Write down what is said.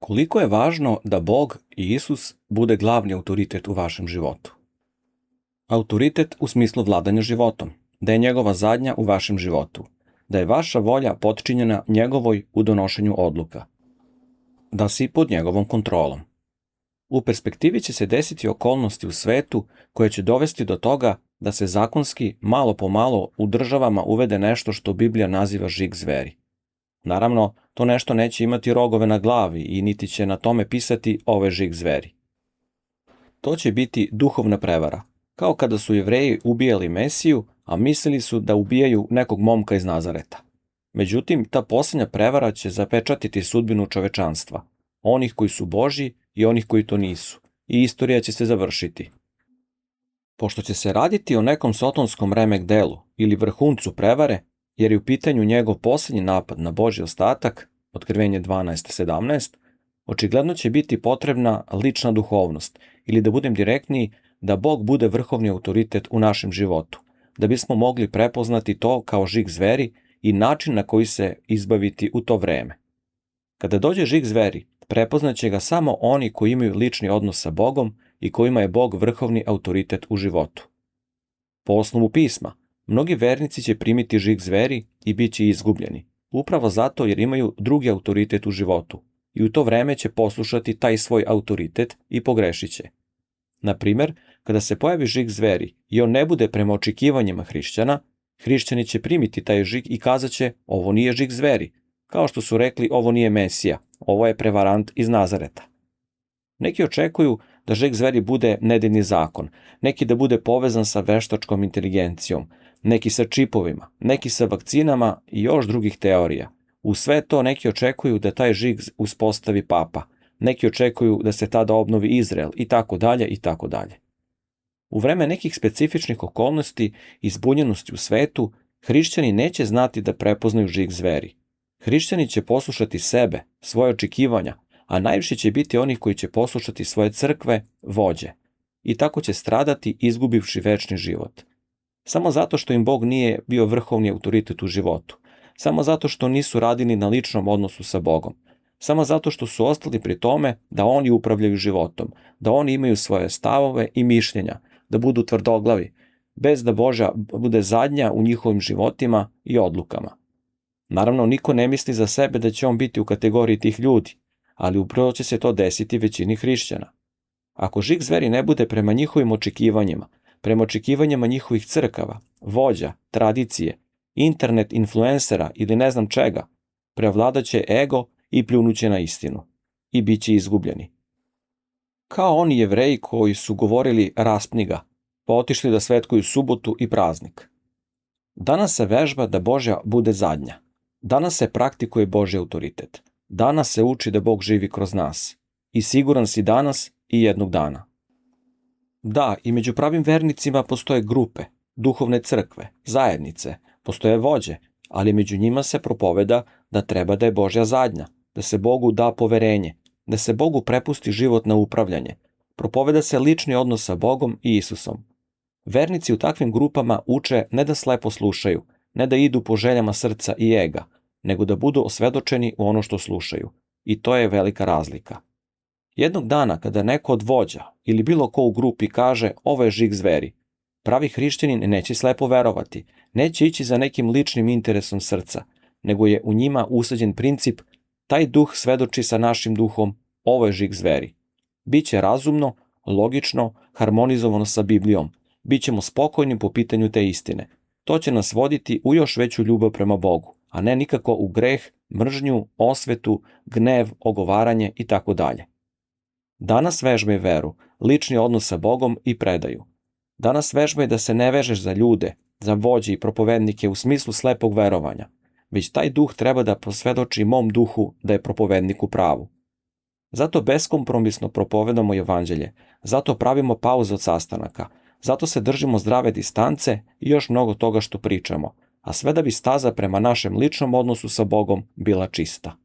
Koliko je važno da Bog i Isus bude glavni autoritet u vašem životu? Autoritet u smislu vladanja životom, da je njegova zadnja u vašem životu, da je vaša volja potčinjena njegovoj u donošenju odluka, da si pod njegovom kontrolom. U perspektivi će se desiti okolnosti u svetu koje će dovesti do toga da se zakonski, malo po malo, u državama uvede nešto što Biblija naziva žig zveri. Naravno, to nešto neće imati rogove na glavi i niti će na tome pisati ove žig zveri. To će biti duhovna prevara, kao kada su Jevreji ubijali Mesiju, a mislili su da ubijaju nekog momka iz Nazareta. Međutim, ta posljednja prevara će zapečatiti sudbinu čovečanstva, onih koji su Božji i onih koji to nisu, i istorija će se završiti. Pošto će se raditi o nekom sotonskom remek delu ili vrhuncu prevare, jer je u pitanju njegov posljednji napad na Božji ostatak, Otkrivenje 12:17, očigledno će biti potrebna lična duhovnost, ili da budem direktniji, da Bog bude vrhovni autoritet u našem životu, da bismo mogli prepoznati to kao žig zveri i način na koji se izbaviti u to vreme. Kada dođe žig zveri, prepoznaće ga samo oni koji imaju lični odnos sa Bogom i kojima je Bog vrhovni autoritet u životu. Po osnovu pisma, mnogi vernici će primiti žig zveri i bit će izgubljeni, upravo zato jer imaju drugi autoritet u životu i u to vreme će poslušati taj svoj autoritet i pogrešit će. Na primer, kada se pojavi žig zveri i on ne bude prema očekivanjima hrišćana, hrišćani će primiti taj žig i kazat će ovo nije žig zveri, kao što su rekli ovo nije Mesija, ovo je prevarant iz Nazareta. Neki očekuju da žig zveri bude nedeljni zakon, neki da bude povezan sa veštačkom inteligencijom, neki sa čipovima, neki sa vakcinama i još drugih teorija. U sve to neki očekuju da taj žig uspostavi papa, neki očekuju da se tada obnovi Izrael i tako dalje i tako dalje. U vreme nekih specifičnih okolnosti i zbunjenosti u svetu, hrišćani neće znati da prepoznaju žig zveri. Hrišćani će poslušati sebe, svoje očekivanja, a najviše će biti onih koji će poslušati svoje crkve, vođe. I tako će stradati izgubivši večni život. Samo zato što im Bog nije bio vrhovni autoritet u životu. Samo zato što nisu radili na ličnom odnosu sa Bogom. Samo zato što su ostali pri tome da oni upravljaju životom, da oni imaju svoje stavove i mišljenja, da budu tvrdoglavi, bez da Božja bude zadnja u njihovim životima i odlukama. Naravno, niko ne misli za sebe da će on biti u kategoriji tih ljudi, ali upravo će se to desiti većini hrišćana. Ako žig zveri ne bude prema njihovim očekivanjima, prema očekivanjima njihovih crkava, vođa, tradicije, internet influencera ili ne znam čega, prevladaće ego i pljunuće na istinu i bit će izgubljeni. Kao oni Jevreji koji su govorili raspni ga, pa otišli da svetkuju subotu i praznik. Danas se vežba da Božja bude zadnja. Danas se praktikuje Božji autoritet. Danas se uči da Bog živi kroz nas. I siguran si danas i jednog dana. Da, i među pravim vernicima postoje grupe, duhovne crkve, zajednice, postoje vođe, ali među njima se propoveda da treba da je Božja zadnja, da se Bogu da poverenje, da se Bogu prepusti život na upravljanje. Propoveda se lični odnos sa Bogom i Isusom. Vernici u takvim grupama uče ne da slepo slušaju, ne da idu po željama srca i ega, nego da budu osvedočeni u ono što slušaju. I to je velika razlika. Jednog dana kada neko od vođa ili bilo ko u grupi kaže ovo je žig zveri, pravi hrišćanin neće slepo verovati, neće ići za nekim ličnim interesom srca, nego je u njima usađen princip taj duh svedoči sa našim duhom, ovo je žig zveri. Biće razumno, logično, harmonizovano sa Biblijom. Bićemo spokojni po pitanju te istine. To će nas voditi u još veću ljubav prema Bogu, a ne nikako u greh, mržnju, osvetu, gnev, ogovaranje i tako dalje. Danas vežbaj veru, lični odnos sa Bogom i predaju. Danas vežbaj da se ne vežeš za ljude, za vođe i propovednike u smislu slepog verovanja, već taj duh treba da posvedoči mom duhu da je propovednik u pravu. Zato beskompromisno propovedamo evanđelje, zato pravimo pauze od sastanaka, zato se držimo zdrave distance i još mnogo toga što pričamo, a sve da bi staza prema našem ličnom odnosu sa Bogom bila čista.